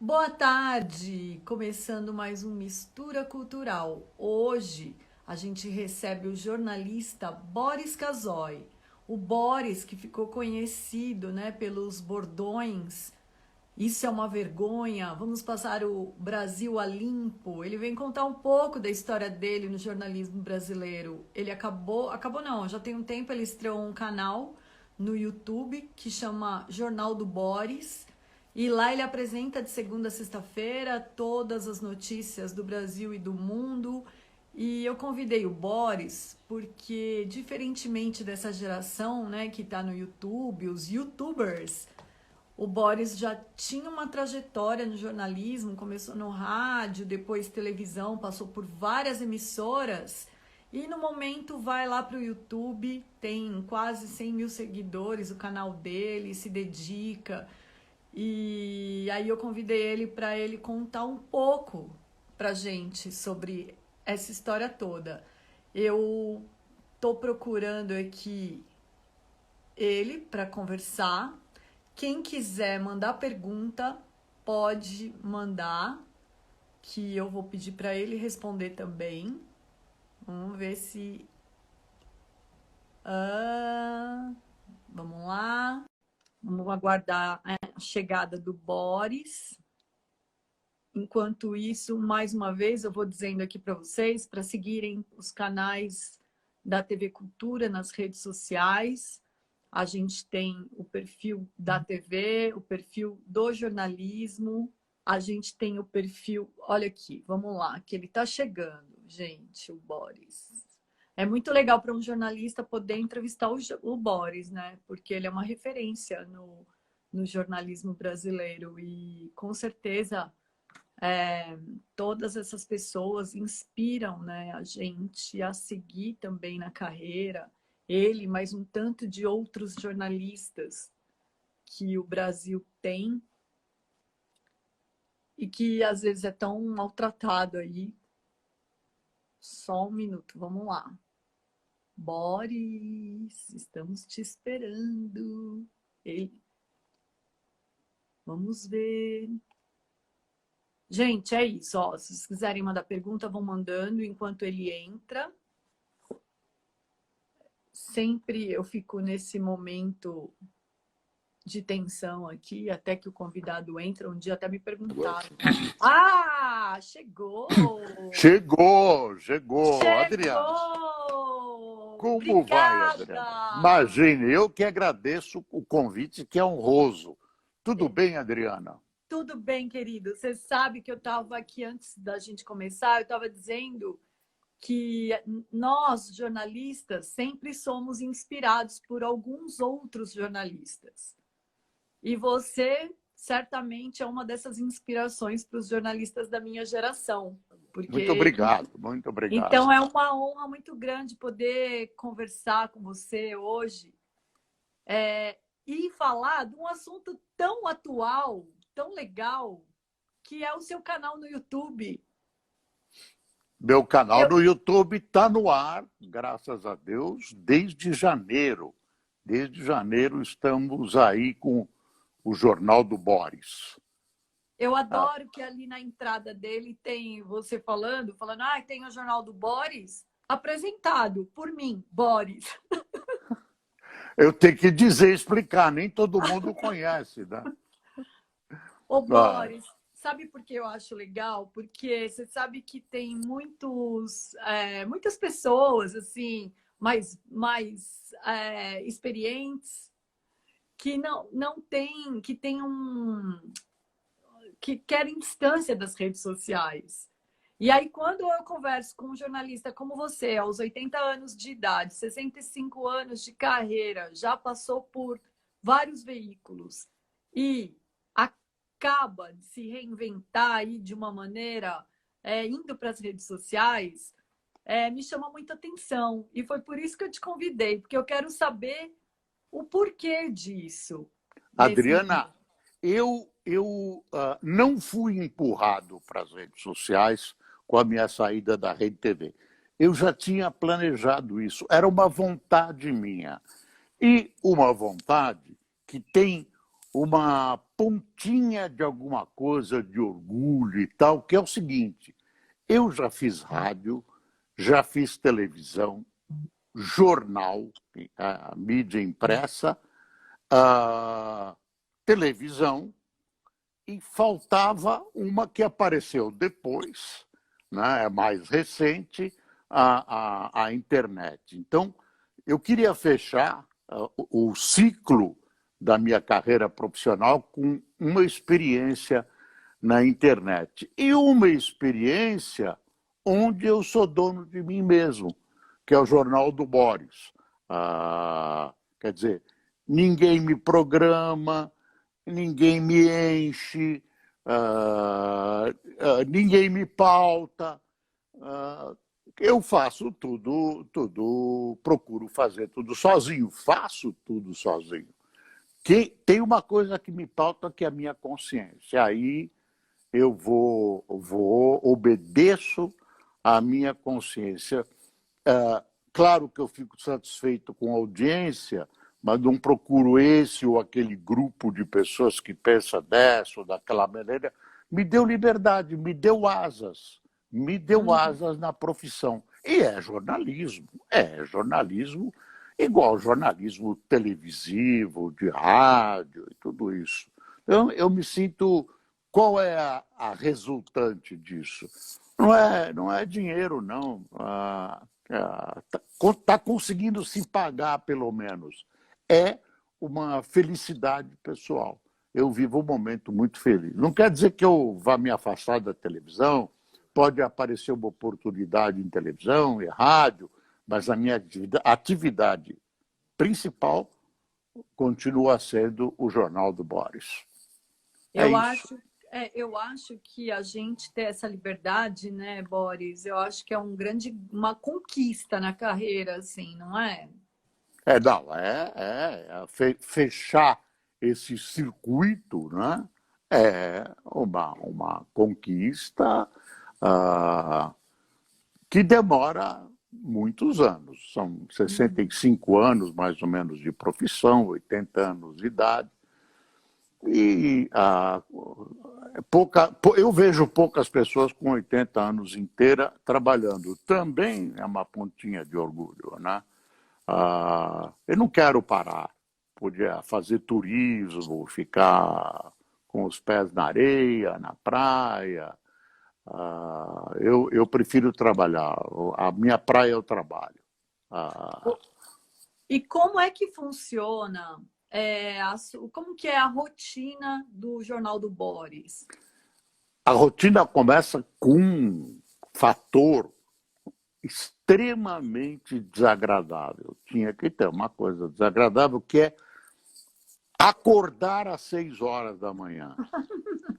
Boa tarde! Começando mais um Mistura Cultural. Hoje a gente recebe o jornalista Boris Casoy. O Boris, que ficou conhecido, né, pelos bordões. Isso é uma vergonha. Vamos passar o Brasil a limpo. Ele vem contar um pouco da história dele no jornalismo brasileiro. Ele acabou não, já tem um tempo ele estreou um canal no YouTube que chama Jornal do Boris. E lá ele apresenta de segunda a sexta-feira todas as notícias do Brasil e do mundo. E eu convidei o Boris porque, diferentemente dessa geração, né, que está no YouTube, os YouTubers, o Boris já tinha uma trajetória no jornalismo, começou no rádio, depois televisão, passou por várias emissoras e no momento vai lá para o YouTube, tem quase 100 mil seguidores, o canal dele, se dedica. E aí eu convidei ele para ele contar um pouco pra gente sobre essa história toda. Eu tô procurando aqui ele para conversar. Quem quiser mandar pergunta, pode mandar, que eu vou pedir para ele responder também. Vamos ver se... vamos lá. Vamos aguardar a chegada do Boris. Enquanto isso, mais uma vez, eu vou dizendo aqui para vocês, para seguirem os canais da TV Cultura nas redes sociais. A gente tem o perfil da TV, o perfil do jornalismo, a gente tem o perfil... Olha aqui, vamos lá, que ele está chegando, gente, o Boris. É muito legal para um jornalista poder entrevistar o Boris, né? Porque ele é uma referência no jornalismo brasileiro e, com certeza, todas essas pessoas inspiram, né, a gente a seguir também na carreira. Ele, mais um tanto de outros jornalistas que o Brasil tem e que às vezes é tão maltratado aí. Só um minuto, vamos lá. Boris, estamos te esperando. Vamos ver. Gente, é isso. Ó, se vocês quiserem mandar pergunta, vão mandando enquanto ele entra. Sempre eu fico nesse momento de tensão aqui, até que o convidado entra. Um dia até me perguntaram. Ah, chegou! Chegou, Adriana. Chegou! Como vai, Adriana? Obrigada! Imagine, eu que agradeço o convite, que é honroso. Tudo bem, Adriana? Tudo bem, querido. Você sabe que eu estava aqui antes da gente começar, eu estava dizendo que nós, jornalistas, sempre somos inspirados por alguns outros jornalistas. E você, certamente, é uma dessas inspirações para os jornalistas da minha geração. Muito obrigado, muito obrigado. Então, é uma honra muito grande poder conversar com você hoje e falar de um assunto tão atual, tão legal, que é o seu canal no YouTube. Meu canal no YouTube está no ar, graças a Deus, desde janeiro. Desde janeiro estamos aí com o Jornal do Boris. Eu adoro que ali na entrada dele tem você falando, tem o Jornal do Boris, apresentado por mim, Boris. Eu tenho que dizer, explicar, nem todo mundo conhece, né? Ô, Boris, sabe por que eu acho legal? Porque você sabe que tem muitas pessoas assim mais experientes que não tem, que querem distância das redes sociais. E aí, quando eu converso com um jornalista como você, aos 80 anos de idade, 65 anos de carreira, já passou por vários veículos e acaba de se reinventar aí de uma maneira, indo para as redes sociais, me chama muita atenção. E foi por isso que eu te convidei, porque eu quero saber o porquê disso. Adriana, eu não fui empurrado para as redes sociais com a minha saída da Rede TV. Eu já tinha planejado isso, era uma vontade minha. E uma vontade que tem uma pontinha de alguma coisa de orgulho e tal, que é o seguinte: eu já fiz rádio, já fiz televisão, jornal, a mídia impressa, a televisão, e faltava uma que apareceu depois, né, é mais recente, a internet. Então, eu queria fechar o ciclo da minha carreira profissional com uma experiência na internet. E uma experiência onde eu sou dono de mim mesmo, que é o Jornal do Boris. Quer dizer, ninguém me programa, ninguém me enche, ninguém me pauta. Eu faço tudo, procuro fazer tudo sozinho, faço tudo sozinho. Tem uma coisa que me pauta, que é a minha consciência. Aí eu obedeço à minha consciência. Claro que eu fico satisfeito com a audiência, mas não procuro esse ou aquele grupo de pessoas que pensa dessa ou daquela maneira. Me deu liberdade, me deu asas na profissão. E é jornalismo igual jornalismo televisivo, de rádio e tudo isso. Então, eu me sinto... Qual é a resultante disso? Não é dinheiro, não. Está conseguindo se pagar, pelo menos. É uma felicidade pessoal. Eu vivo um momento muito feliz. Não quer dizer que eu vá me afastar da televisão, pode aparecer uma oportunidade em televisão e rádio, mas a minha atividade principal continua sendo o Jornal do Boris. Eu acho que a gente ter essa liberdade, né, Boris? Eu acho que é uma conquista na carreira, assim, não é? Fechar esse circuito, né, é uma conquista que demora muitos anos. São 65 anos, mais ou menos, de profissão, 80 anos de idade. E eu vejo poucas pessoas com 80 anos inteira trabalhando. Também é uma pontinha de orgulho, né? Eu não quero parar. Podia fazer turismo, ficar com os pés na areia, na praia. Eu prefiro trabalhar. A minha praia é o trabalho. E como é que funciona? Como que é a rotina do Jornal do Boris? A rotina começa com um fator extremamente desagradável. Tinha que ter uma coisa desagradável, que é acordar às 6 horas da manhã.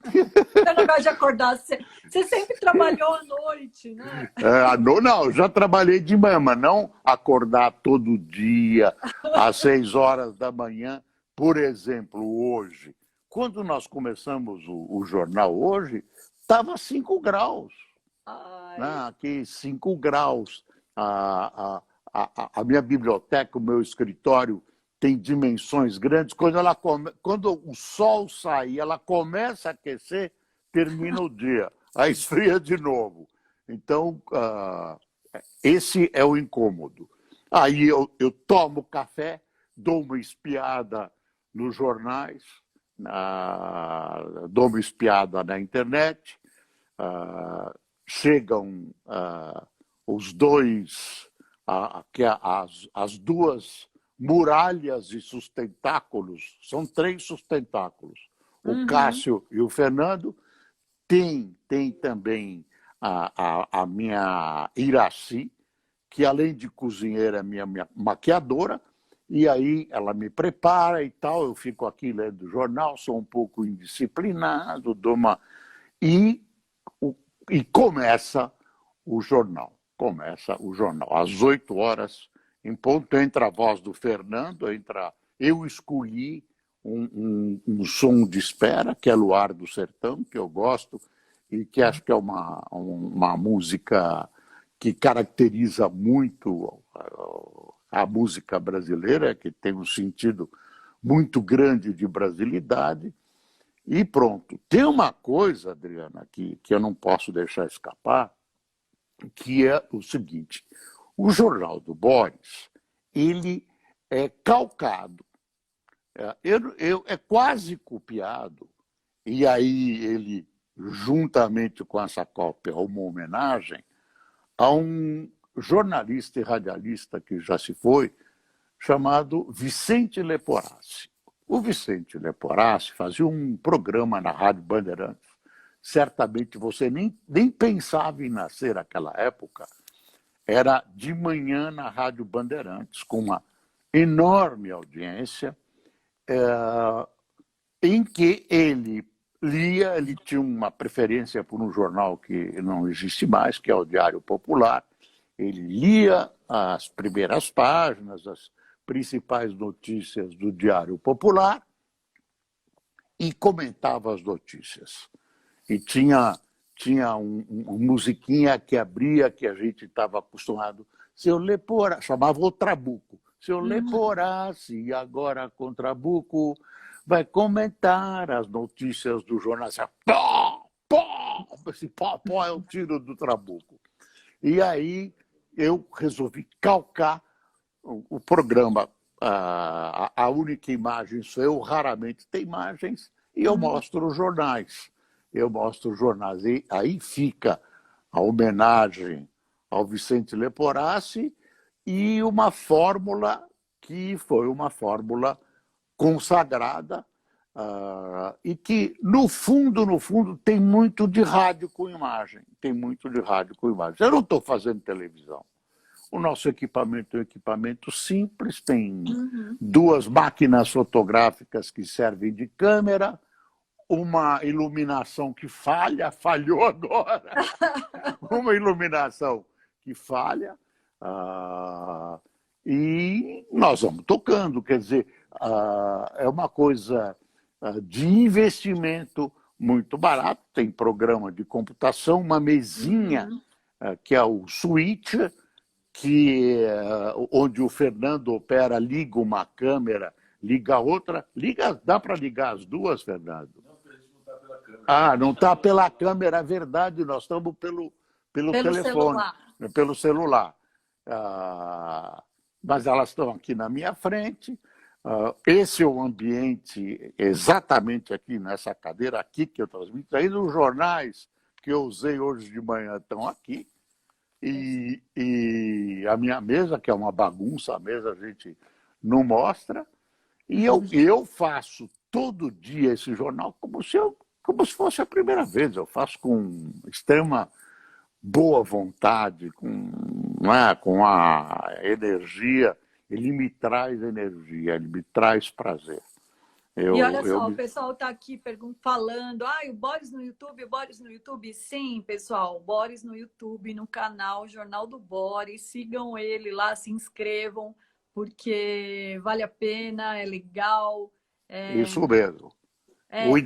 Você não gosta de acordar cedo. Você sempre trabalhou à noite, né? Não, já trabalhei de manhã, mas não acordar todo dia às 6 horas da manhã. Por exemplo, hoje, quando nós começamos o jornal hoje, estava 5 graus. Aqui, 5 graus. A minha biblioteca, o meu escritório, tem dimensões grandes. Quando o sol sai, ela começa a aquecer, termina o dia. Aí esfria de novo. Então, esse é o incômodo. Aí eu tomo café, dou uma espiada nos jornais, dou uma espiada na internet, chegam os dois, as duas muralhas e sustentáculos, são 3 sustentáculos, o Cássio e o Fernando. Tem também a minha Iraci, que além de cozinheira é minha maquiadora, e aí ela me prepara e tal, eu fico aqui lendo jornal, sou um pouco indisciplinado, e começa o jornal. Às 8 horas, em ponto, entra a voz do Fernando, eu escolhi um som de espera, que é Luar do Sertão, que eu gosto, e que acho que é uma música que caracteriza muito a música brasileira, que tem um sentido muito grande de brasilidade. E pronto. Tem uma coisa, Adriana, que eu não posso deixar escapar, que é o seguinte: o Jornal do Boris, ele é calcado, é quase copiado, e aí ele, juntamente com essa cópia, uma homenagem a um jornalista e radialista que já se foi, chamado Vicente Leporassi. O Vicente Leporassi fazia um programa na Rádio Bandeirantes. Certamente você nem pensava em nascer naquela época. Era de manhã na Rádio Bandeirantes, com uma enorme audiência, em que ele lia, ele tinha uma preferência por um jornal que não existe mais, que é o Diário Popular. Ele lia as primeiras páginas, as principais notícias do Diário Popular e comentava as notícias. E tinha uma musiquinha que abria, que a gente estava acostumado. Seu Leporassi, chamava o Trabuco. Seu Leporassi, e agora com Trabuco, vai comentar as notícias do jornal. Assim, pó, pó, esse pó, pó é o tiro do Trabuco. E aí eu resolvi calcar o programa. A única imagem sou eu, raramente tem imagens, e eu mostro os jornais. E aí fica a homenagem ao Vicente Leporassi e uma fórmula que foi uma fórmula consagrada e que, no fundo, tem muito de rádio com imagem. Tem muito de rádio com imagem. Eu não estou fazendo televisão. O nosso equipamento é um equipamento simples, tem duas máquinas fotográficas que servem de câmera, uma iluminação que falhou agora, uma iluminação que falha, e nós vamos tocando. Quer dizer, é uma coisa de investimento muito barato, tem programa de computação, uma mesinha que é o switch, onde o Fernando opera, liga uma câmera, liga a outra. Dá para ligar as duas, Fernando? Não está pela câmera, é verdade, nós estamos pelo telefone, celular. pelo celular. Mas elas estão aqui na minha frente. Esse é o ambiente exatamente aqui nessa cadeira aqui que eu transmito. Aí os jornais que eu usei hoje de manhã estão aqui. E a minha mesa, que é uma bagunça, a mesa a gente não mostra. E eu faço todo dia esse jornal como se fosse a primeira vez. Eu faço com extrema boa vontade, com a energia. Ele me traz energia, ele me traz prazer. E olha só, o pessoal está aqui falando, o Boris no YouTube, o Boris no YouTube. Sim, pessoal, o Boris no YouTube, no canal Jornal do Boris. Sigam ele lá, se inscrevam, porque vale a pena, é legal. Isso mesmo. O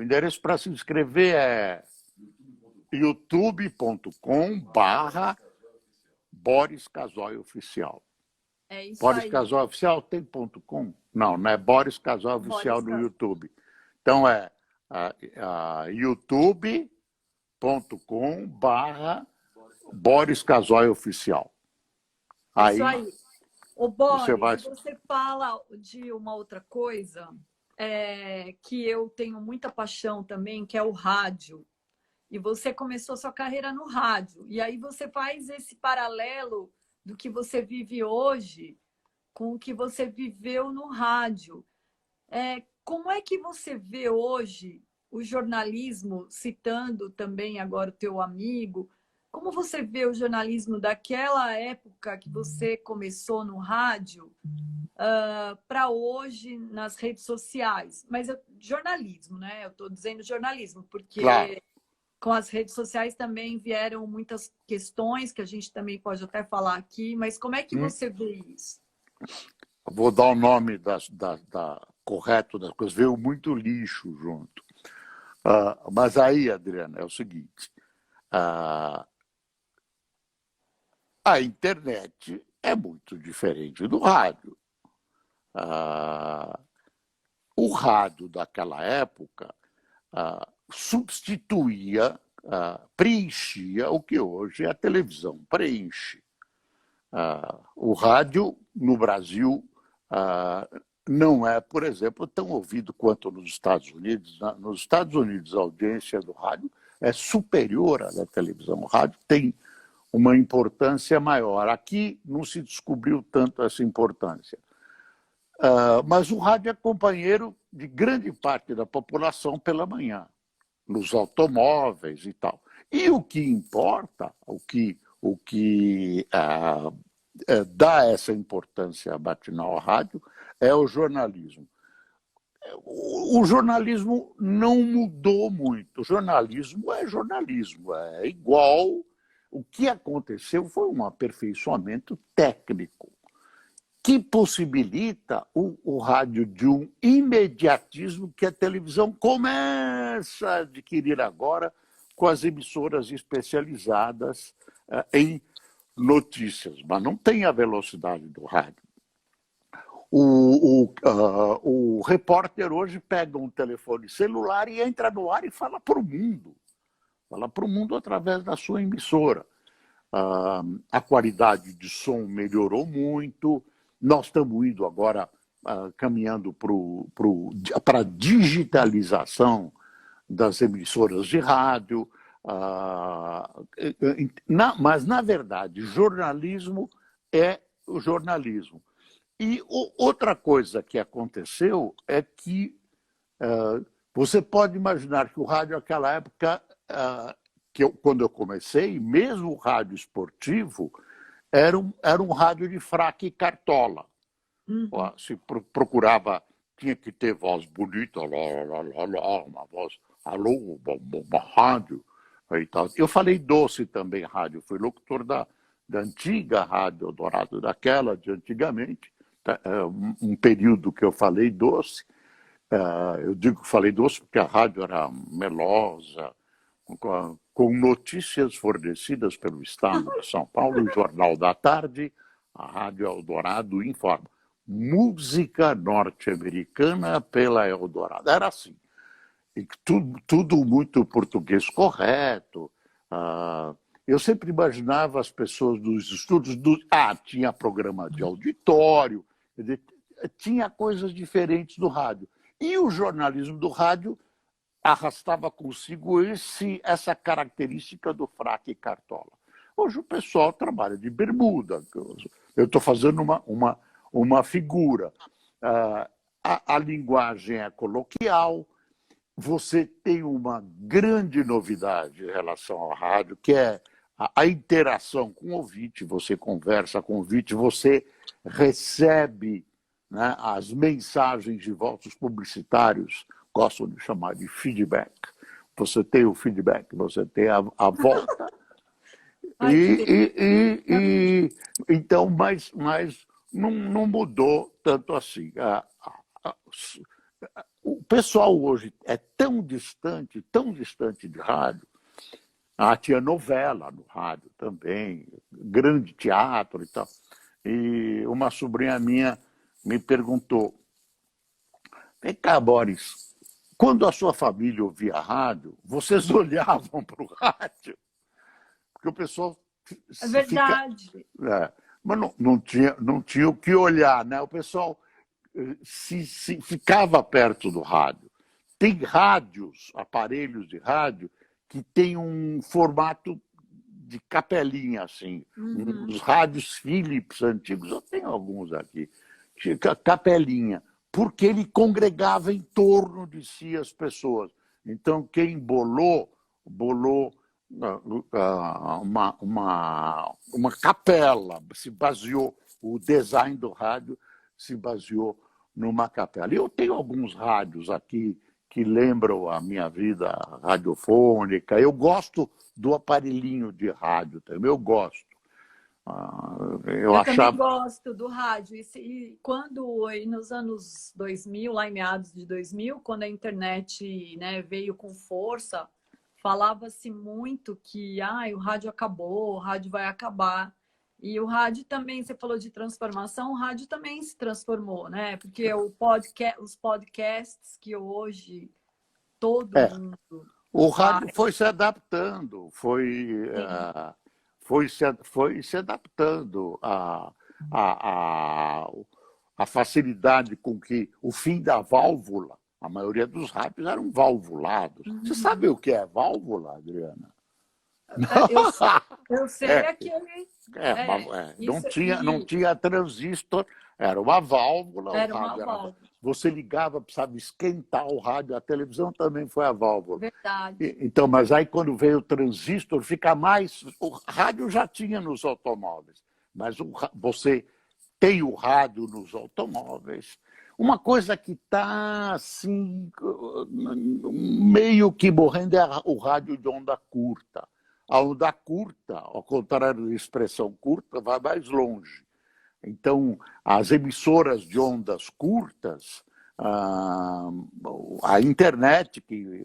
endereço para se inscrever é youtube.com/Boris Casoy Oficial. É isso Boris aí. Casoy Oficial tem .com? Não é Boris Casoy Oficial no YouTube. Então é youtube.com/Boris Casoy Oficial. Isso aí. O Boris, você você fala de uma outra coisa que eu tenho muita paixão também, que é o rádio. E você começou sua carreira no rádio. E aí você faz esse paralelo do que você vive hoje com o que você viveu no rádio. Como é que você vê hoje o jornalismo, citando também agora o teu amigo, como você vê o jornalismo daquela época que você começou no rádio para hoje nas redes sociais? Mas jornalismo, né? Eu estou dizendo jornalismo, porque Claro. Com as redes sociais também vieram muitas questões que a gente também pode até falar aqui, mas como é que você vê isso? Vou dar o nome correto das coisas. Veio muito lixo junto. Mas aí, Adriana, é o seguinte. A internet é muito diferente do rádio. O rádio daquela época substituía, preenchia o que hoje a televisão preenche. O rádio, no Brasil, não é, por exemplo, tão ouvido quanto nos Estados Unidos. Nos Estados Unidos, a audiência do rádio é superior à da televisão. O rádio tem uma importância maior. Aqui não se descobriu tanto essa importância. Mas o rádio é companheiro de grande parte da população pela manhã, nos automóveis e tal. E o que importa, o que dá essa importância matinal ao rádio é o jornalismo. O jornalismo não mudou muito. O jornalismo é igual. O que aconteceu foi um aperfeiçoamento técnico que possibilita o rádio de um imediatismo que a televisão começa a adquirir agora com as emissoras especializadas em notícias, mas não tem a velocidade do rádio. O repórter hoje pega um telefone celular e entra no ar e fala para o mundo. Fala para o mundo através da sua emissora. A qualidade de som melhorou muito. Nós estamos indo agora caminhando para a digitalização das emissoras de rádio. Mas, na verdade, jornalismo é o jornalismo. E outra coisa que aconteceu é que você pode imaginar que o rádio naquela época, quando eu comecei, mesmo o rádio esportivo, era um rádio de fraque e cartola. Se procurava, tinha que ter voz bonita, uma voz, alô, uma rádio. E tal. Eu falei doce também, rádio. Fui locutor da antiga Rádio Eldorado, daquela de antigamente. Um período que eu falei doce. Eu digo que falei doce porque a rádio era melosa, com notícias fornecidas pelo Estado de São Paulo, o Jornal da Tarde, a Rádio Eldorado informa. Música norte-americana pela Eldorado. Era assim. E tudo muito português correto. Eu sempre imaginava as pessoas dos estudos... tinha programa de auditório, tinha coisas diferentes do rádio. E o jornalismo do rádio arrastava consigo essa característica do fraque e cartola. Hoje o pessoal trabalha de bermuda. Eu estou fazendo uma figura. A linguagem é coloquial. Você tem uma grande novidade em relação ao rádio, que é a interação com o ouvinte. Você conversa com o ouvinte, você recebe, né, as mensagens de volta. Os publicitários gostam de chamar de feedback. Você tem o feedback, você tem a volta. Então, mas não mudou tanto assim. O pessoal hoje é tão distante de rádio. Tinha novela no rádio também, grande teatro e tal. E uma sobrinha minha me perguntou: vem cá, Boris, quando a sua família ouvia a rádio, vocês olhavam para o rádio? Porque o pessoal... É verdade. Mas não tinha o que olhar, né? O pessoal se ficava perto do rádio. Tem rádios, aparelhos de rádio, que tem um formato de capelinha, assim. Os rádios Philips antigos, eu tenho alguns aqui, capelinha, porque ele congregava em torno de si as pessoas. Então, quem bolou uma capela, se baseou, o design do rádio se baseou numa capela. Eu tenho alguns rádios aqui que lembram a minha vida radiofônica. Eu gosto do aparelhinho de rádio também, eu gosto. Eu também gosto do rádio. E quando, nos anos 2000, lá em meados de 2000, quando a internet, né, veio com força, falava-se muito que o rádio acabou, o rádio vai acabar. E o rádio também, você falou de transformação, o rádio também se transformou, né? Porque os podcasts que hoje todo É, mundo o rádio faz, foi se adaptando, sim. foi se adaptando a, a facilidade com que o fim da válvula, a maioria dos rádios eram valvulados. Você sabe Uhum. o que é válvula, Adriana? Eu, eu sei É, aquele. não Isso não e tinha transistor, era uma válvula, o era uma rádio era. válvula, Você ligava, precisava esquentar o rádio, a televisão também foi a válvula. verdade. Então, mas aí quando veio o transistor, fica mais. O rádio já tinha nos automóveis, mas você tem o rádio nos automóveis. Uma coisa que está assim, meio que morrendo é o rádio de onda curta. A onda curta, ao contrário da expressão curta, vai mais longe. Então, as emissoras de ondas curtas, a internet, que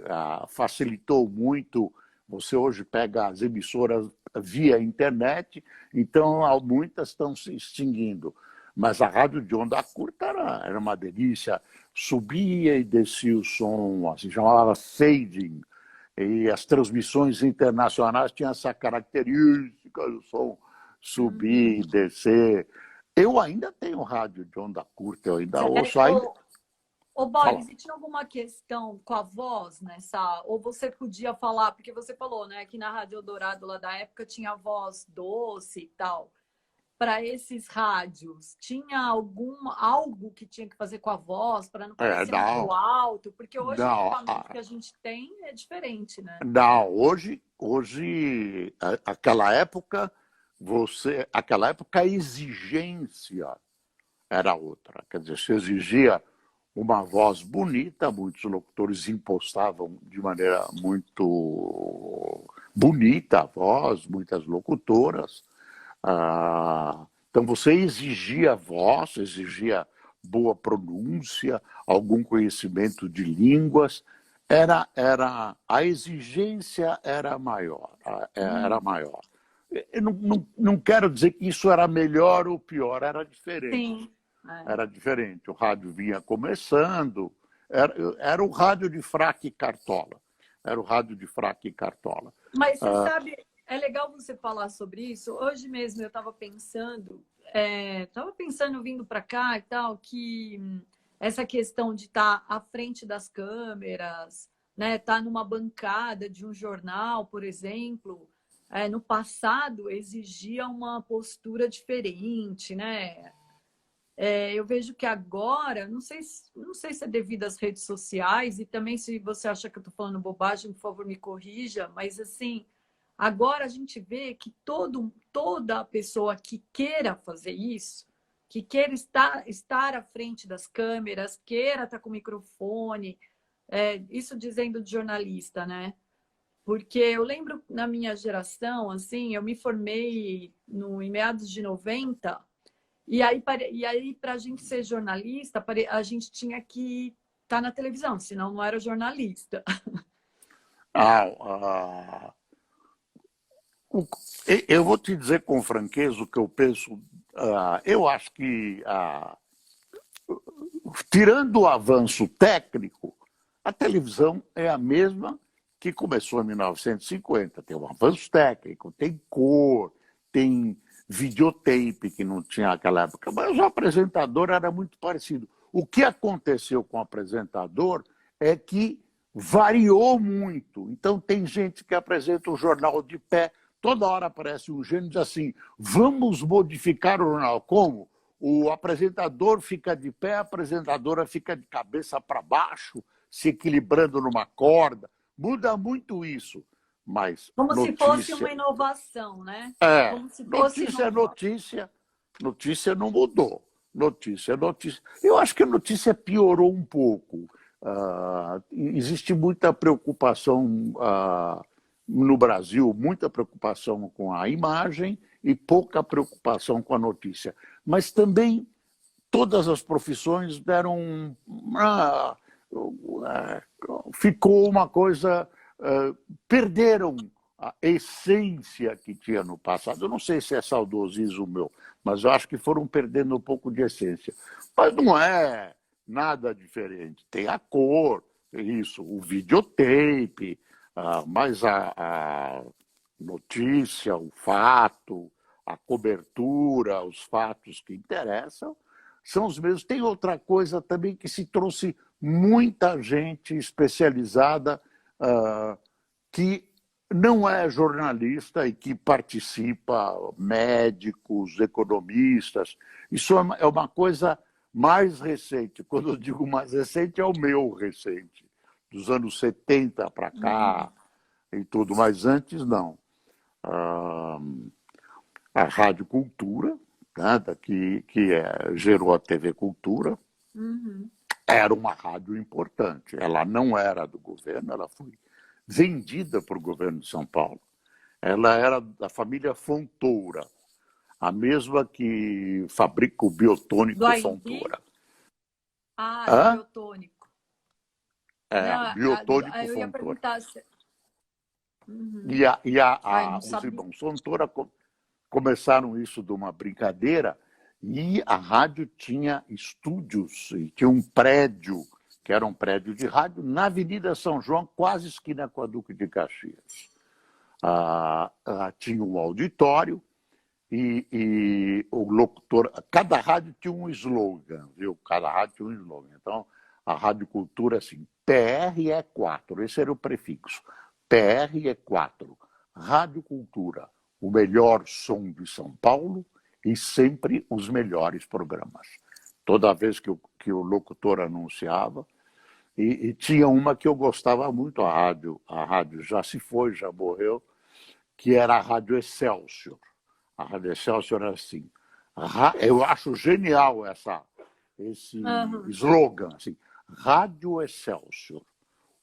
facilitou muito, você hoje pega as emissoras via internet, então muitas estão se extinguindo. Mas a rádio de onda curta era uma delícia, subia e descia o som, assim, chamava fading, e as transmissões internacionais tinham essa característica do som subir e descer. Eu ainda tenho rádio de onda curta, eu ainda Sério? ouço. Ainda... Ô, Fala. Boris, e tinha alguma questão com a voz nessa? Ou você podia falar, porque você falou, né, que na Rádio Eldorado lá da época tinha voz doce e tal. Para esses rádios, tinha algo que tinha que fazer com a voz para não parecer muito Não, alto? Porque hoje o não, equipamento que a gente tem é diferente, né? não. Hoje, aquela época, aquela época a exigência era outra. Quer dizer, se exigia uma voz bonita, muitos locutores impostavam de maneira muito bonita a voz, muitas locutoras. Então você exigia voz, exigia boa pronúncia, algum conhecimento de línguas. A exigência era maior, era maior. Eu não quero dizer que isso era melhor ou pior, era diferente. Sim. É. Era diferente. O rádio vinha começando, era o rádio de fraque e cartola. Era o rádio de fraque e cartola. Mas você sabe, é legal você falar sobre isso. Hoje mesmo eu estava pensando vindo para cá e tal, que essa questão de estar à frente das câmeras, né, estar numa bancada de um jornal, por exemplo, no passado exigia uma postura diferente, né? Eu vejo que agora, não sei se é devido às redes sociais, e também se você acha que eu estou falando bobagem, por favor, me corrija, mas assim, agora a gente vê que toda pessoa que queira fazer isso, que queira estar à frente das câmeras, queira estar com o microfone, isso dizendo de jornalista, né? Porque eu lembro na minha geração, assim, eu me formei em meados de 90. E aí, para a gente ser jornalista, a gente tinha que estar na televisão, senão não era jornalista. Ah, ah, eu vou te dizer com franqueza o que eu penso. Eu acho que, tirando o avanço técnico, a televisão é a mesma que começou em 1950. Tem um avanço técnico, tem cor, tem videotape, que não tinha naquela época, mas o apresentador era muito parecido. O que aconteceu com o apresentador é que variou muito. Então, tem gente que apresenta o jornal de pé, toda hora aparece um gênio e diz assim: vamos modificar o jornal. Como? O apresentador fica de pé, a apresentadora fica de cabeça para baixo, se equilibrando numa corda. Muda muito isso. Mas Como se fosse notícia. uma inovação, né? É, Como se fosse notícia é inovar. notícia. Notícia não mudou. Notícia é notícia. Eu acho que a notícia piorou um pouco. Existe muita preocupação no Brasil, muita preocupação com a imagem e pouca preocupação com a notícia. Mas também todas as profissões deram. Ficou uma coisa. Perderam a essência que tinha no passado. Eu não sei se é saudosismo meu, mas eu acho que foram perdendo um pouco de essência. Mas não é nada diferente. Tem a cor, isso, o videotape, mas a notícia, o fato, a cobertura, os fatos que interessam, são os mesmos. Tem outra coisa também que se trouxe muita gente especializada que não é jornalista e que participa, médicos, economistas. Isso é uma coisa mais recente. Quando eu digo mais recente, é o meu recente, dos anos 70 para cá e tudo, mas antes não. A Rádio Cultura, né, gerou a TV Cultura, Uhum. era uma rádio importante. Ela não era do governo, ela foi vendida para o governo de São Paulo. Ela era da família Fontoura, a mesma que fabrica o Do biotônico AIB? Fontoura. Ah, do Hã? biotônico. É, o Não, biotônico eu ia Fontoura. perguntar se... Uhum. E Não os sabia. irmãos Fontoura começaram isso de uma brincadeira e a rádio tinha estúdios, e tinha um prédio, que era um prédio de rádio, na Avenida São João, quase esquina com a Duque de Caxias. Tinha um auditório e o locutor... Cada rádio tinha um slogan, viu? Cada rádio tinha um slogan. Então, a Rádio Cultura, assim, PRE4, esse era o prefixo. PRE4, Rádio Cultura, o melhor som de São Paulo e sempre os melhores programas. Toda vez que o locutor anunciava, e tinha uma que eu gostava muito, a rádio já se foi, já morreu, que era a Rádio Excelsior. A Rádio Excelsior era assim. Eu acho genial esse Uhum. slogan, assim, Rádio Excelsior,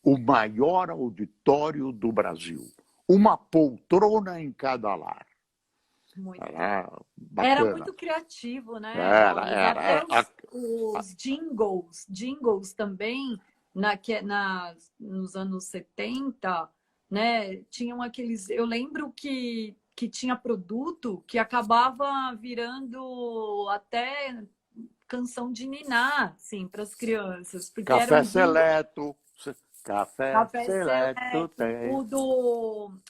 o maior auditório do Brasil, uma poltrona em cada lar. Muito. Era Era bacana. muito criativo, né, Era, Boris? era. Até os jingles também, nos anos 70, né, tinham aqueles... Eu lembro que tinha produto que acabava virando até canção de niná, assim, para as crianças, porque Café eram jingles. Seleto, café Café Seleto Seleto, tem.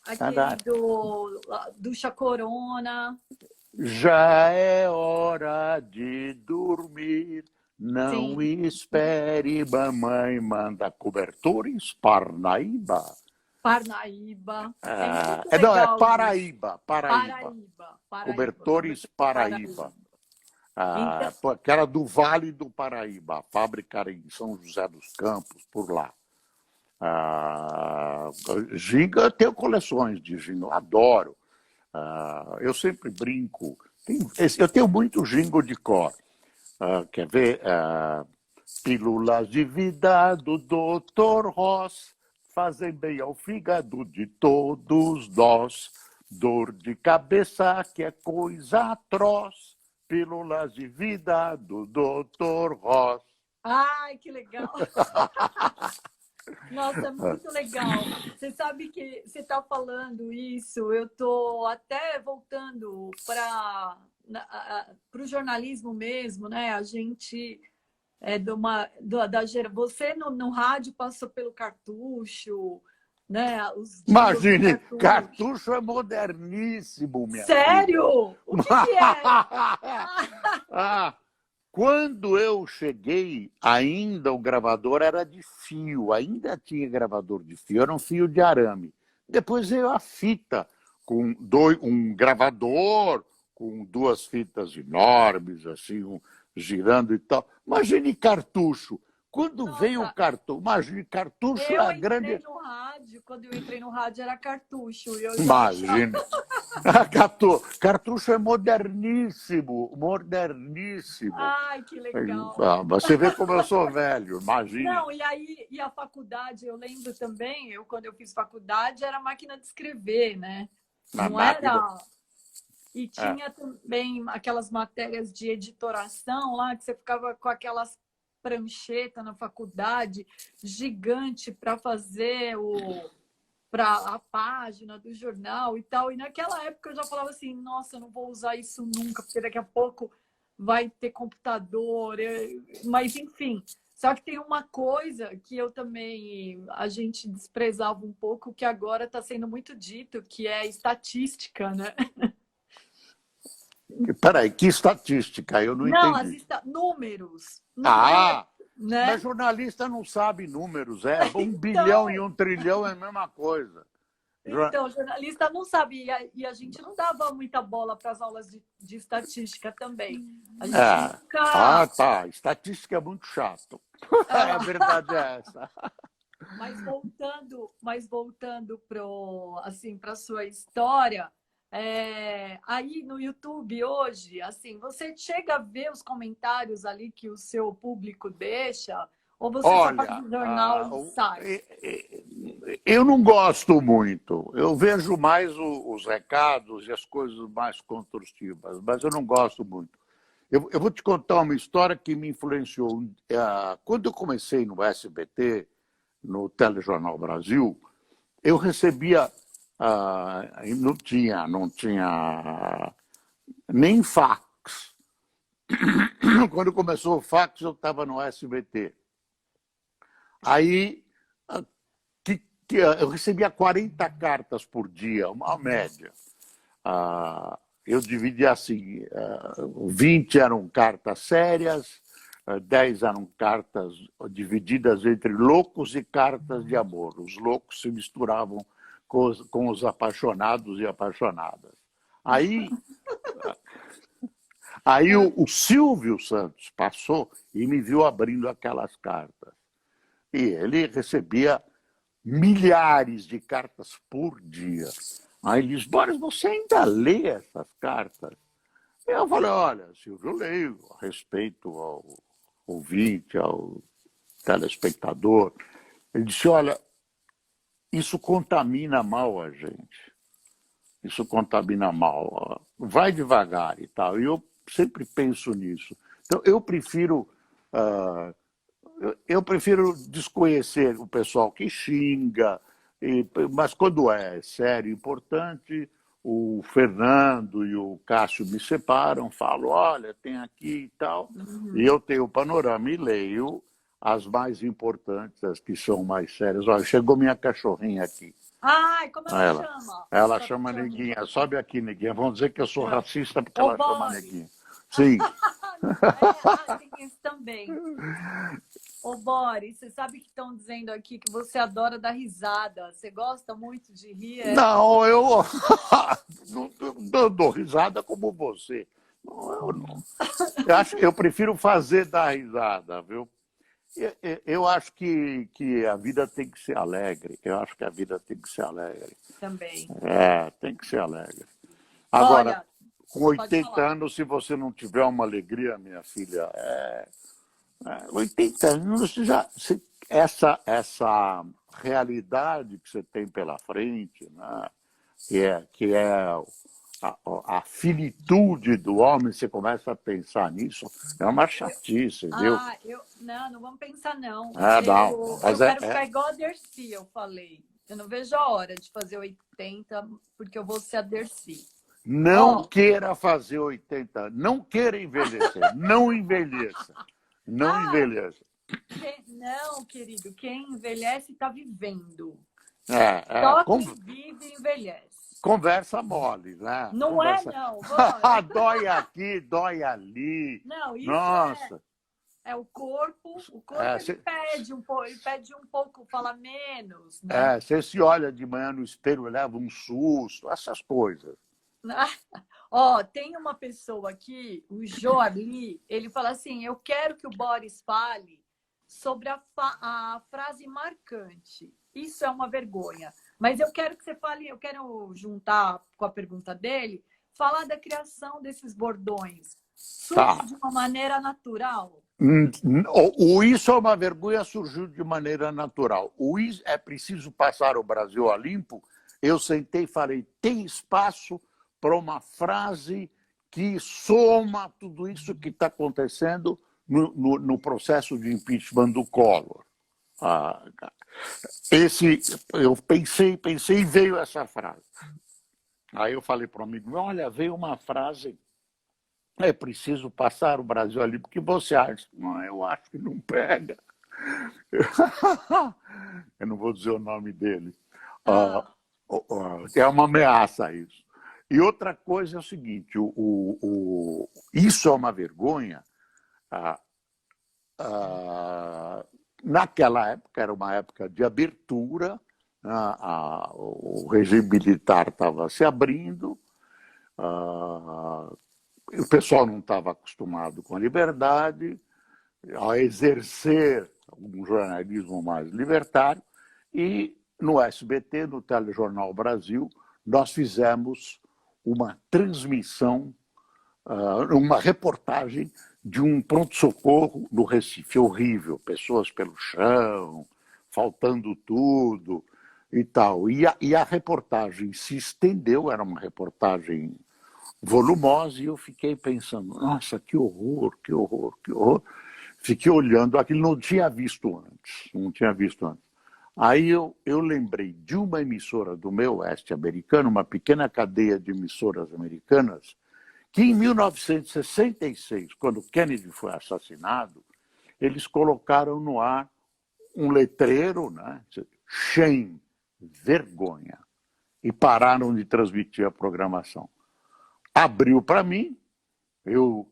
aquele do Chacorona, Já é hora de dormir. Não sim. espere, mamãe manda cobertores, Parnaíba. Parnaíba. É muito Não, é legal isso. Paraíba, Paraíba. Paraíba, Cobertores cobertura Paraíba. Paraíba. Então, Que era do Vale do Paraíba. A fábrica era em São José dos Campos, por lá. Ginga, eu tenho coleções de ginga, eu adoro. Eu sempre brinco. Eu tenho muito jingle de cor. Quer ver? Pílulas de vida do Dr. Ross fazem bem ao fígado de todos nós. Dor de cabeça que é coisa atroz. Pílulas de vida do Dr. Ross. ai, que legal. Nossa, é muito legal. Você sabe que você está falando isso, eu estou até voltando para o jornalismo mesmo, né? A gente é você no rádio passou pelo Cartucho, né? Os jingles do Imagine, Cartucho. cartucho é moderníssimo, minha filha. Sério? O que que é? Quando eu cheguei, ainda o gravador era de fio, ainda tinha gravador de fio, era um fio de arame. Depois veio a fita, com um gravador, com duas fitas enormes, assim, girando e tal. Imagine cartucho. Quando veio o Nossa, cartucho, imagine, cartucho é eu a entrei grande. no rádio, quando eu entrei no rádio era Cartucho, e eu já achava. Imagine. Cartucho é moderníssimo, moderníssimo. Ai, que legal. Mas você vê como eu sou velho, imagine. Não, e aí, e a faculdade, eu lembro também, quando eu fiz faculdade, era máquina de escrever, né? Na Não máquina. era. E É. tinha também aquelas matérias de editoração lá, que você ficava com aquelas pranchetas na faculdade, gigante, para fazer para a página do jornal e tal. E naquela época eu já falava assim, nossa, eu não vou usar isso nunca, porque daqui a pouco vai ter computador. Mas, enfim. Só que tem uma coisa que eu também, a gente desprezava um pouco, que agora está sendo muito dito, que é estatística, né? Peraí, que estatística? Eu não Não, entendi. números. Ah, mas Né? jornalista não sabe números, é. 1 bilhão e Então, 1 trilhão é a mesma coisa. jornalista não sabe, e a gente não dava muita bola para as aulas de estatística também. A gente É. Ah, nunca. tá. Estatística é muito chato. A Ah, verdade é essa. mas voltando assim, para a sua história, aí no YouTube hoje, assim, você chega a ver os comentários ali que o seu público deixa, ou você só faz Olha, o jornal e sai? eu não gosto muito. Eu vejo mais os recados e as coisas mais construtivas, mas eu não gosto muito. Eu vou te contar uma história que me influenciou. Quando eu comecei no SBT, no Telejornal Brasil, eu recebia. Não tinha nem fax. Quando começou o fax, eu estava no SBT. Aí eu recebia 40 cartas por dia, uma média. Eu dividia assim: 20 eram cartas sérias, 10 eram cartas divididas entre loucos e cartas de amor. Os loucos se misturavam com os apaixonados e apaixonadas. Aí, aí o Silvio Santos passou e me viu abrindo aquelas cartas. E ele recebia milhares de cartas por dia. Aí ele disse: Boris, você ainda lê essas cartas? Eu falei: olha, Silvio, eu leio a respeito ao ouvinte, ao telespectador. Ele disse: olha, isso contamina mal a gente. Isso contamina mal. Vai devagar e tal. E eu sempre penso nisso. Então, eu prefiro desconhecer o pessoal que xinga, mas quando é sério e importante, o Fernando e o Cássio me separam, falo: olha, tem aqui e tal, e Uhum. eu tenho o panorama e leio as mais importantes, as que são mais sérias. Olha, chegou minha cachorrinha aqui. Ai, como ela Ela, chama? ela Sua chama cachorrinha. Neguinha. Sobe aqui, Neguinha. Vão dizer que eu sou Ah. racista porque Ô, ela chama Boris. Neguinha. Sim. Tem isso também. Ô, Boris, você sabe que estão dizendo aqui que você adora dar risada. Você gosta muito de rir, é? Não, eu não dou risada como você. Não, eu não. Eu prefiro fazer dar risada, viu? Eu acho que a vida tem que ser alegre. Eu acho que a vida tem que ser alegre. Também. Tem que ser alegre. Agora, Olha, com pode 80 falar. anos, se você não tiver uma alegria, minha filha, 80 anos, essa realidade que você tem pela frente, né? que é a finitude do homem, você começa a pensar nisso, é uma chatice, viu? Não vamos pensar, não. Não, Eu mas quero ficar igual a Dercy, eu falei. Eu não vejo a hora de fazer 80, porque eu vou ser a Dercy. não Ó, queira fazer 80 anos, não queira envelhecer, não envelheça, não ah, envelheça. não, querido, quem envelhece está vivendo. É, Só quem vive envelhece. conversa mole, né? Não é, Conversa. não, Boris. Dói aqui, dói ali. Não, isso Nossa. é o corpo. O corpo ele Você pede um pouco, fala menos, né? se olha de manhã no espelho, leva um susto, essas coisas. Ó, tem uma pessoa aqui, o Joali, ele fala assim: eu quero que o Boris fale sobre a frase marcante. Isso é uma vergonha. Mas eu quero que você fale, eu quero juntar com a pergunta dele, falar da criação desses bordões. Surge Tá. de uma maneira natural? O Isso é uma vergonha surgiu de maneira natural. É preciso passar o Brasil a limpo. Eu sentei e falei: tem espaço para uma frase que soma tudo isso que está acontecendo no processo de impeachment do Collor. Eu pensei e veio essa frase. Aí eu falei para um amigo, olha, veio uma frase, é preciso passar o Brasil ali, porque você acha? Não, eu acho que não pega. Eu não vou dizer o nome dele. Ah, É uma ameaça isso. E outra coisa é o seguinte, isso é uma vergonha. ah, Naquela época, era uma época de abertura, o regime militar estava se abrindo, o pessoal não estava acostumado com a liberdade, a exercer um jornalismo mais libertário, e no SBT, no Telejornal Brasil, nós fizemos uma transmissão, uma reportagem de um pronto-socorro no Recife, horrível, pessoas pelo chão, faltando tudo e tal. E a reportagem se estendeu, era uma reportagem volumosa, e eu fiquei pensando, nossa, que horror, que horror, que horror. Fiquei olhando aquilo, não tinha visto antes, não tinha visto antes. Aí eu lembrei de uma emissora do meu oeste americano, uma pequena cadeia de emissoras americanas, que em 1966, quando Kennedy foi assassinado, eles colocaram no ar um letreiro, né? Shame, vergonha, e pararam de transmitir a programação. Abriu para mim, eu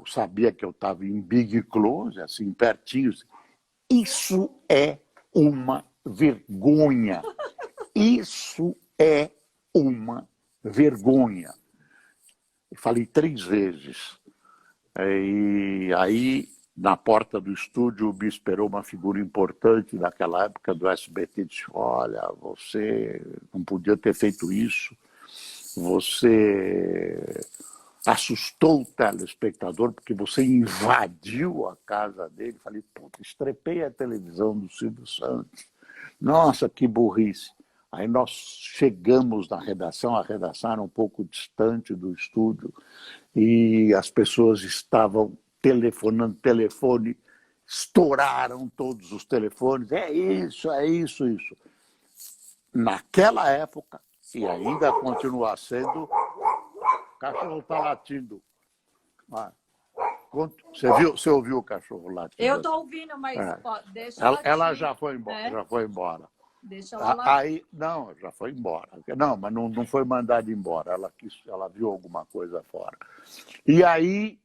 sabia que eu estava em Big Close, assim, pertinho. Isso é uma vergonha. Isso é uma vergonha. Falei 3 vezes. E aí, na porta do estúdio, me esperou uma figura importante daquela época do SBT, disse, olha, você não podia ter feito isso, você assustou o telespectador porque você invadiu a casa dele. Falei, puta, estrepei a televisão do Silvio Santos. Nossa, que burrice. Aí nós chegamos na redação, a redação era um pouco distante do estúdio, e as pessoas estavam telefonando, telefone, estouraram todos os telefones, é isso, isso. Naquela época, e ainda continua sendo, o cachorro está latindo. Você ouviu o cachorro latindo? eu estou ouvindo, mas deixa ela latir, já foi embora, né? já foi embora. Deixa ela latir. Aí, não, já foi embora. Não, mas não foi mandada embora. Ela viu alguma coisa fora. E aí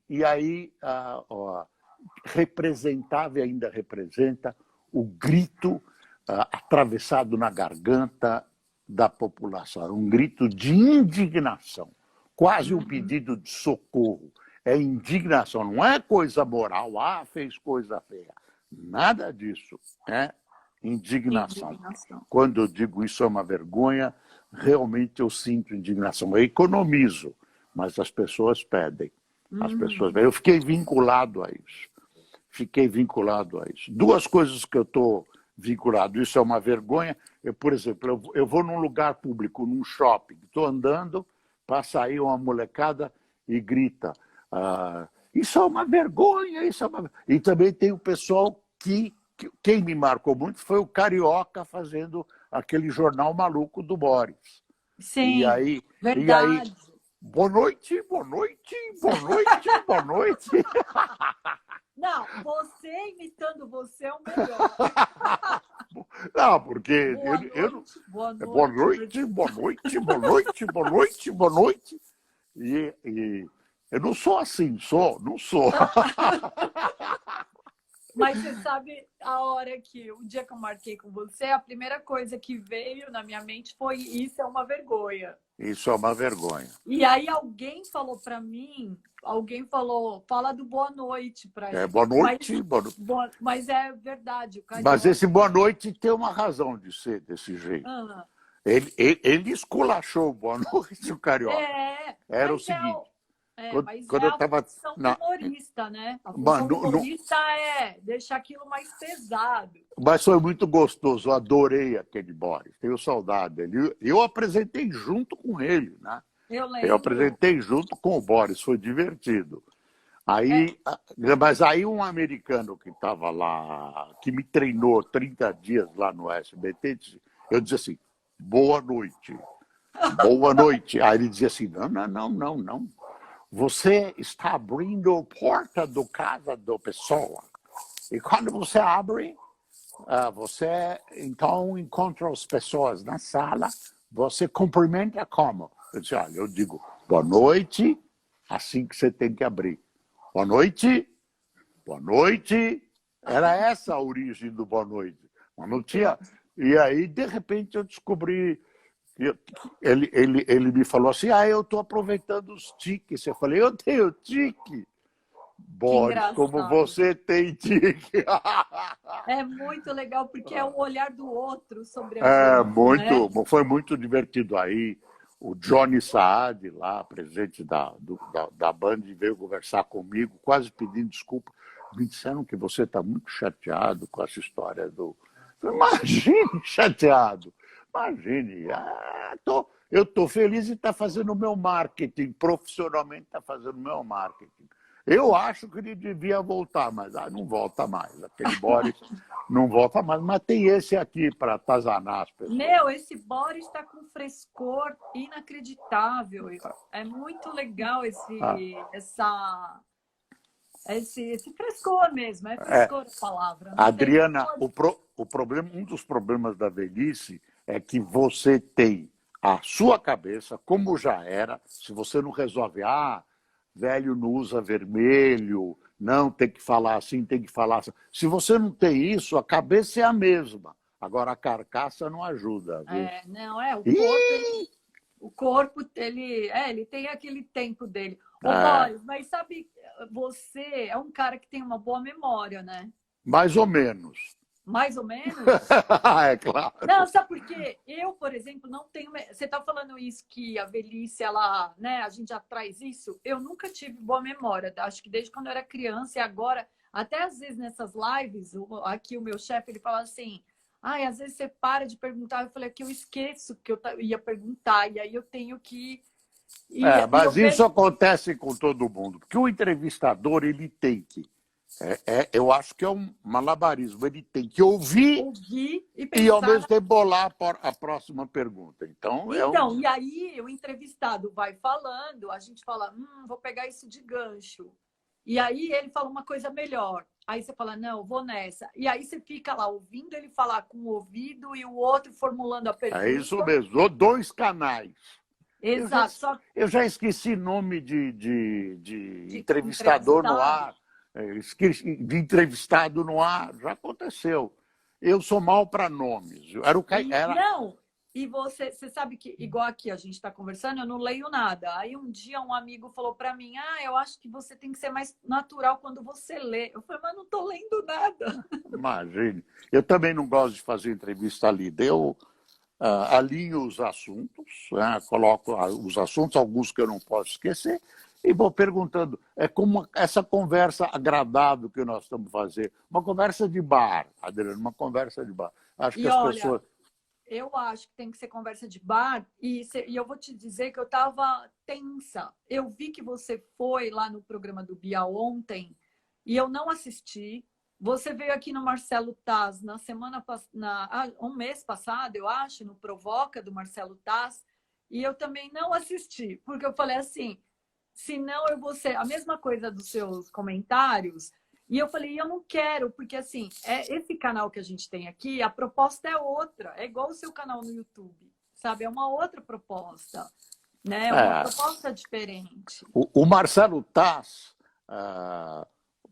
representava e ainda representa o grito atravessado na garganta da população. Um grito de indignação, quase um pedido de socorro. É indignação, não é coisa moral, fez coisa feia. Nada disso. É indignação. Quando eu digo isso é uma vergonha, realmente eu sinto indignação. Eu economizo, mas as pessoas pedem. Eu fiquei vinculado a isso. Duas coisas que eu estou vinculado. Isso é uma vergonha. Por exemplo, eu vou num lugar público, num shopping, estou andando, passa aí uma molecada e grita, isso é uma vergonha, isso é uma... E também tem o pessoal quem me marcou muito foi o Carioca fazendo aquele jornal maluco do Boris. Sim, verdade. Boa noite. Não, você imitando você é o melhor. Não, porque boa noite. E eu não sou assim, não sou. Mas você sabe, o dia que eu marquei com você, a primeira coisa que veio na minha mente foi isso é uma vergonha. Isso é uma vergonha. E aí alguém falou para mim, fala do boa noite para ele. Boa noite. Mas é verdade. Mas esse boa noite tem uma razão de ser desse jeito. Ele esculachou boa noite, o Carioca. Era o seguinte. Quando eu tava... função do humorista, né? A função do humorista é deixar aquilo mais pesado. Mas foi muito gostoso, eu adorei aquele Boris, tenho saudade dele. Eu apresentei junto com ele, né? Eu lembro. Eu apresentei junto com o Boris, foi divertido. Aí, mas aí um americano que estava lá, que me treinou 30 dias lá no SBT, eu disse assim, boa noite, boa noite. Aí ele dizia assim, não, não, não, não, não. Você está abrindo a porta do casa da pessoa. E quando você abre, você então encontra as pessoas na sala, você cumprimenta como? Eu disse, olha, eu digo, boa noite, assim que você tem que abrir. Boa noite, boa noite. Era essa a origem do boa noite. Mas não tinha. E aí, de repente, eu descobri. Ele me falou assim: eu estou aproveitando os tiques. Eu falei: eu tenho tique. Que Boris, como engraçado. você tem tique. É muito legal, porque é o olhar do outro sobre a gente, né? Foi muito divertido aí. O Johnny Saad, lá, presidente da Band, veio conversar comigo, quase pedindo desculpa. Me disseram que você está muito chateado com essa história do. Imagine chateado. Imagine. Eu estou feliz em estar fazendo o meu marketing, profissionalmente estar fazendo o meu marketing. Eu acho que ele devia voltar, mas não volta mais. Aquele Boris não volta mais. Mas tem esse aqui para atazanar as pessoas. Meu, esse Boris está com frescor inacreditável. É muito legal esse frescor mesmo. É frescor a palavra. Não Adriana, tem... um dos problemas da velhice é que você tem a sua cabeça, como já era, se você não resolve, velho não usa vermelho, não, tem que falar assim, tem que falar assim. Se você não tem isso, a cabeça é a mesma. Agora, a carcaça não ajuda, viu? O corpo, ele tem aquele tempo dele. Ô, Boris, mas sabe, você é um cara que tem uma boa memória, né? Mais ou menos. Mais ou menos? É claro. Não, sabe por quê? Eu, por exemplo, não tenho. Você está falando isso que a velhice, ela, né? A gente já traz isso. Eu nunca tive boa memória. Acho que desde quando eu era criança e agora, até às vezes nessas lives, aqui o meu chefe ele fala assim: às vezes você para de perguntar. Eu falei que eu esqueço que eu ia perguntar e aí eu tenho que. Mas isso acontece com todo mundo, porque o entrevistador ele tem que. Eu acho que é um malabarismo. Ele tem que ouvir e pensar... e ao mesmo tempo bolar a próxima pergunta. Então, e aí o entrevistado vai falando, a gente fala, vou pegar isso de gancho. E aí ele fala uma coisa melhor. Aí você fala, não, vou nessa. E aí você fica lá ouvindo ele falar com o ouvido e o outro formulando a pergunta. É isso mesmo, 2 canais. Exato. Eu já esqueci nome de entrevistador no ar. De entrevistado no ar, já aconteceu. Eu sou mal para nomes. Não, e você sabe que, igual aqui a gente está conversando, eu não leio nada. Aí um dia um amigo falou para mim, eu acho que você tem que ser mais natural quando você lê. Eu falei, mas não estou lendo nada. Imagine. Eu também não gosto de fazer entrevista lida. Eu alinho os assuntos, coloco os assuntos, alguns que eu não posso esquecer, e vou perguntando. É como essa conversa agradável que nós estamos fazendo. Uma conversa de bar, Adriano, uma conversa de bar. Acho que as pessoas... Eu acho que tem que ser conversa de bar, e eu vou te dizer que eu estava tensa. Eu vi que você foi lá no programa do Bial ontem, e eu não assisti. Você veio aqui no Marcelo Taz um mês passado, eu acho, no Provoca do Marcelo Taz, e eu também não assisti, porque eu falei assim, senão eu vou ser a mesma coisa dos seus comentários. E eu falei, eu não quero, porque assim, esse canal que a gente tem aqui, a proposta é outra, é igual o seu canal no YouTube, sabe? É uma outra proposta, né? É uma proposta diferente. O Marcelo Taz,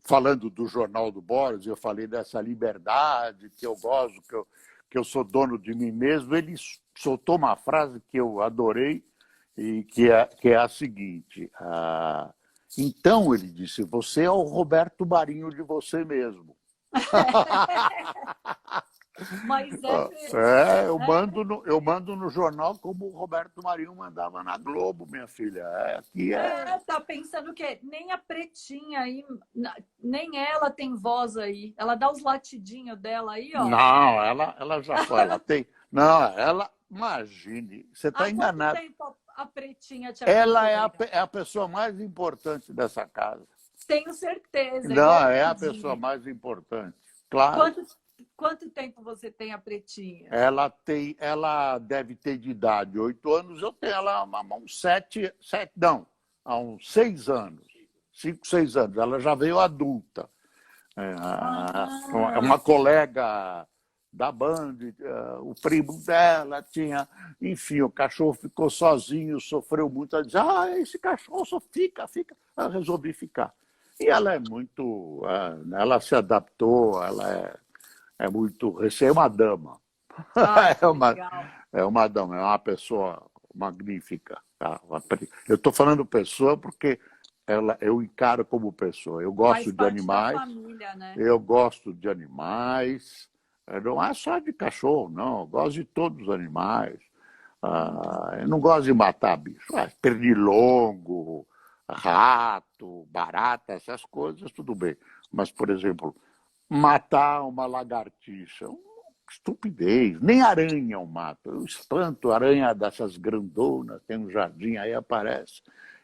falando do Jornal do Boris, eu falei dessa liberdade que eu gosto, que eu sou dono de mim mesmo. Ele soltou uma frase que eu adorei, e que é a seguinte: então, ele disse, você é o Roberto Marinho de você mesmo. Mas eu mando no jornal como o Roberto Marinho mandava na Globo, minha filha. Tá pensando o quê? Nem a Pretinha aí, nem ela tem voz aí. Ela dá os latidinhos dela aí, ó. Não, ela já foi, ela tem. Não, ela, imagine, você está enganado. Quanto tempo a Pretinha te Ela é a pessoa mais importante dessa casa. Tenho certeza, Não, igual é a pessoa Pretinha. mais importante. Claro, Quanto, quanto tempo você tem a Pretinha? ela deve ter de idade 8 anos, eu tenho ela há uns 7, não, há uns 6 anos, 5, 6 anos. Ela já veio adulta. É Ah, uma colega da Band, o primo dela tinha, enfim, o cachorro ficou sozinho, sofreu muito. Ela disse, esse cachorro só fica. Eu resolvi ficar. E ela é muito, ela se adaptou, ela é muito, é uma dama. ai, É que uma, legal. é uma dama, é uma pessoa magnífica. Tá? Eu estou falando pessoa porque eu encaro como pessoa. Eu Faz gosto de parte da animais, família, né? eu gosto de animais, não é só de cachorro, não, eu gosto de todos os animais. Eu não gosto de matar bicho. Pernilongo, rato, barata, essas coisas, tudo bem. Mas, por exemplo, matar uma lagartixa, uma estupidez. Nem aranha eu mato. Eu espanto aranha dessas grandonas, tem um jardim, aí aparece.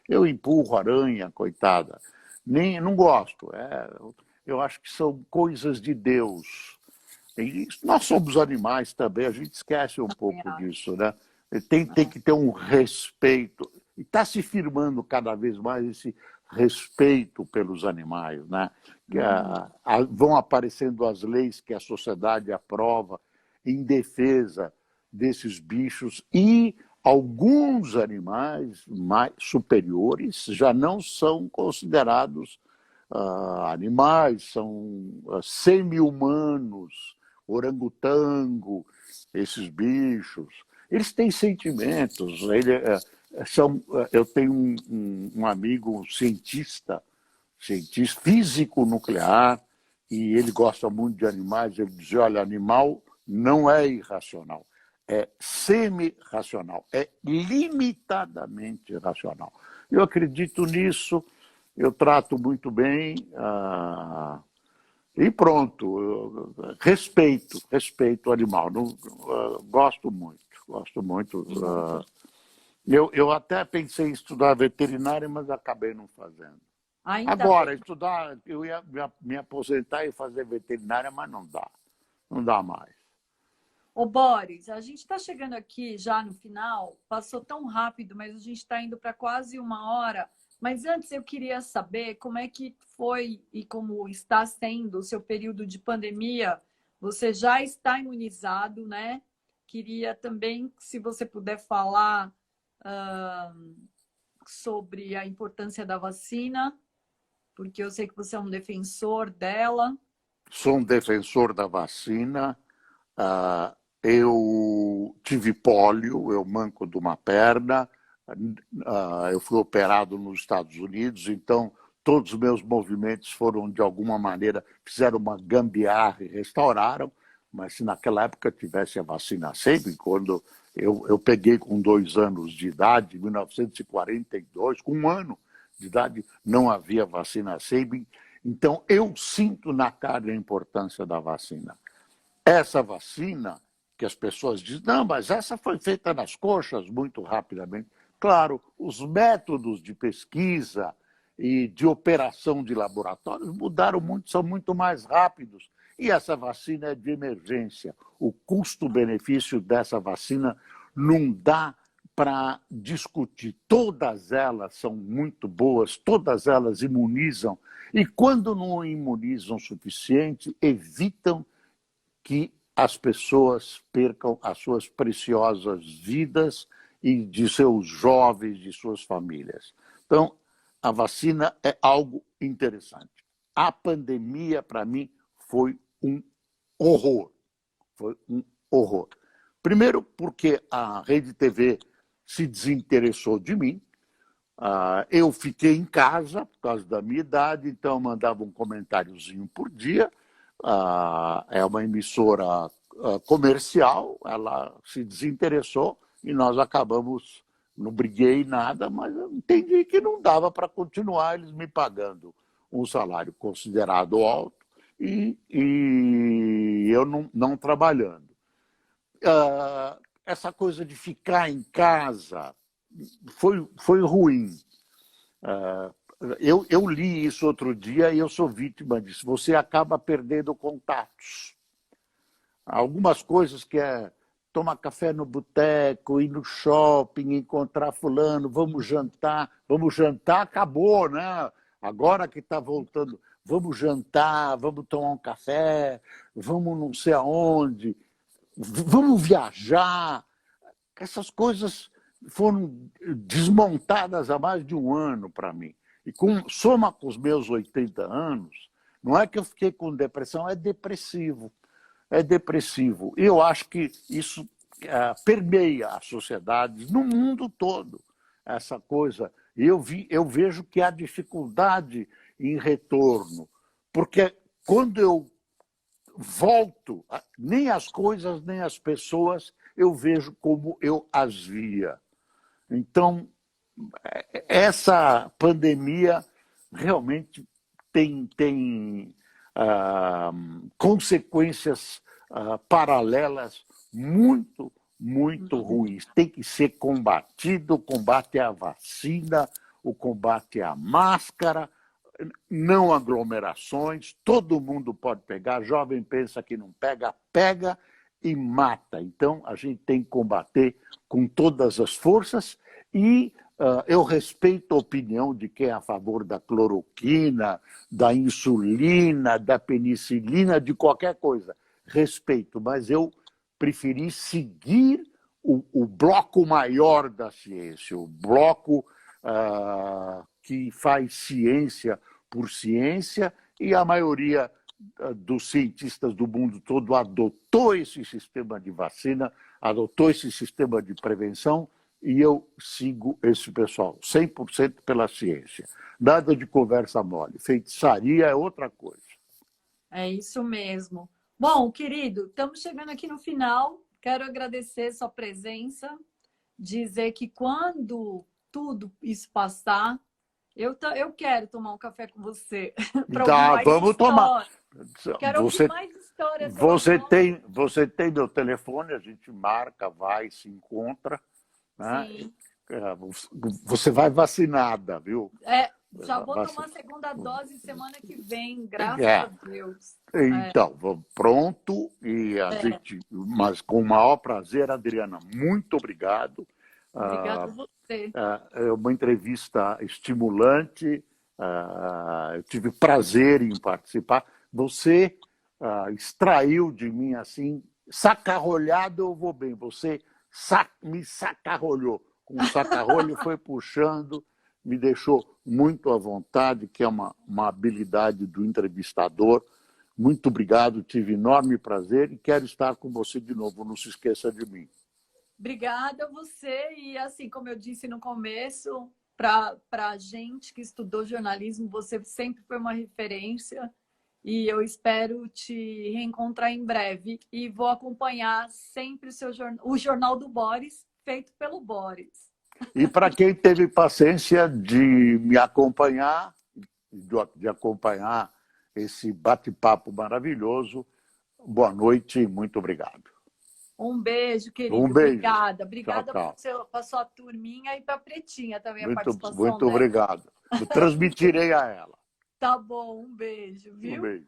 Eu empurro a aranha, coitada. Nem, não gosto. Eu acho que são coisas de Deus. E nós somos animais também, a gente esquece um Também pouco acho. disso, né? Tem É. que ter um respeito. E está se firmando cada vez mais esse respeito pelos animais, né? Que, Uhum. vão aparecendo as leis que a sociedade aprova em defesa desses bichos e alguns animais mais superiores já não são considerados animais, são semi-humanos, orangotango, esses bichos. Eles têm sentimentos. Eu tenho um amigo cientista físico nuclear, e ele gosta muito de animais. Ele diz: olha, animal não é irracional, é semi-racional, é limitadamente racional. Eu acredito nisso, eu trato muito bem, e pronto. Respeito o animal. Não, gosto muito, gosto muito. Eu até pensei em estudar veterinária, mas acabei não fazendo. Ainda Agora, bem. estudar, eu ia me aposentar e fazer veterinária, mas não dá mais. Ô, Boris, a gente está chegando aqui já no final, passou tão rápido, mas a gente está indo para quase 1 hora. Mas antes eu queria saber como é que foi e como está sendo o seu período de pandemia. Você já está imunizado, né? Queria também, se você puder falar ah, sobre a importância da vacina, porque eu sei que você é um defensor dela. Sou um defensor da vacina. Eu tive pólio, eu manco de uma perna. Eu fui operado nos Estados Unidos, então todos os meus movimentos foram, de alguma maneira, fizeram uma gambiarra e restauraram. Mas se naquela época tivesse a vacina sempre, quando eu peguei com 2 anos de idade, em 1942, com 1 ano de idade, não havia vacina sempre. Então, eu sinto na carne a importância da vacina. Essa vacina, que as pessoas dizem, não, mas essa foi feita nas coxas muito rapidamente. Claro, os métodos de pesquisa e de operação de laboratórios mudaram muito, são muito mais rápidos. E essa vacina é de emergência. O custo-benefício dessa vacina não dá para discutir. Todas elas são muito boas, todas elas imunizam. E quando não imunizam o suficiente, evitam que as pessoas percam as suas preciosas vidas e de seus jovens, de suas famílias. Então, a vacina é algo interessante. A pandemia, para mim, foi um horror. Foi um horror. Primeiro, porque a Rede TV se desinteressou de mim. Eu fiquei em casa por causa da minha idade, então eu mandava um comentáriozinho por dia. É uma emissora comercial, ela se desinteressou e nós acabamos, não briguei nada, mas eu entendi que não dava para continuar eles me pagando um salário considerado alto e eu não trabalhando. Essa coisa de ficar em casa foi ruim. eu li isso outro dia e eu sou vítima disso. Você acaba perdendo contatos. Algumas coisas que é tomar café no boteco, ir no shopping, encontrar fulano, vamos jantar, acabou, né? Agora que está voltando, vamos jantar, vamos tomar um café, vamos não sei aonde, vamos viajar. Essas coisas foram desmontadas há mais de um ano para mim. E soma com os meus 80 anos, não é que eu fiquei com depressão, é depressivo. É depressivo. Eu acho que isso permeia a sociedade no mundo todo, essa coisa. Eu vejo que há dificuldade em retorno, porque quando eu volto, nem as coisas, nem as pessoas, eu vejo como eu as via. Então, essa pandemia realmente tem consequências paralelas muito, muito ruins. Tem que ser combatido, o combate à vacina, o combate à máscara, não aglomerações, todo mundo pode pegar, jovem pensa que não pega, pega e mata. Então, a gente tem que combater com todas as forças e eu respeito a opinião de quem é a favor da cloroquina, da insulina, da penicilina, de qualquer coisa. Respeito, mas eu preferi seguir o bloco maior da ciência, o bloco que faz ciência por ciência, e a maioria dos cientistas do mundo todo adotou esse sistema de vacina, adotou esse sistema de prevenção, e eu sigo esse pessoal, 100% pela ciência. Nada de conversa mole. Feitiçaria é outra coisa. É isso mesmo. Bom, querido, estamos chegando aqui no final. Quero agradecer sua presença, dizer que quando tudo isso passar, eu quero tomar um café com você. Tá, vamos tomar. Quero ouvir mais histórias. Você tem meu telefone, a gente marca, vai, se encontra. Né? Sim. Você vai vacinada, viu? Já vou tomar a segunda dose semana que vem, graças a Deus. Então, vamos pronto. E a gente, mas com o maior prazer, Adriana, muito obrigado. Obrigada a você. É uma entrevista estimulante. Eu tive prazer em participar. Você extraiu de mim assim, sacarolhado eu vou bem. Você me sacarolhou. Com o sacarolho foi puxando, me deixou muito à vontade, que é uma habilidade do entrevistador. Muito obrigado, tive enorme prazer e quero estar com você de novo. Não se esqueça de mim. Obrigada a você. E assim como eu disse no começo, para a gente que estudou jornalismo, você sempre foi uma referência. E eu espero te reencontrar em breve. E vou acompanhar sempre o Jornal do Boris, feito pelo Boris. E para quem teve paciência de me acompanhar, de acompanhar esse bate-papo maravilhoso, boa noite e muito obrigado. Um beijo, querido. Um beijo. Obrigada. Obrigada tchau, tchau. Para sua turminha e para a Pretinha também, a participação muito dela. obrigado. Eu transmitirei a ela. Tá bom, um beijo, viu? Um beijo.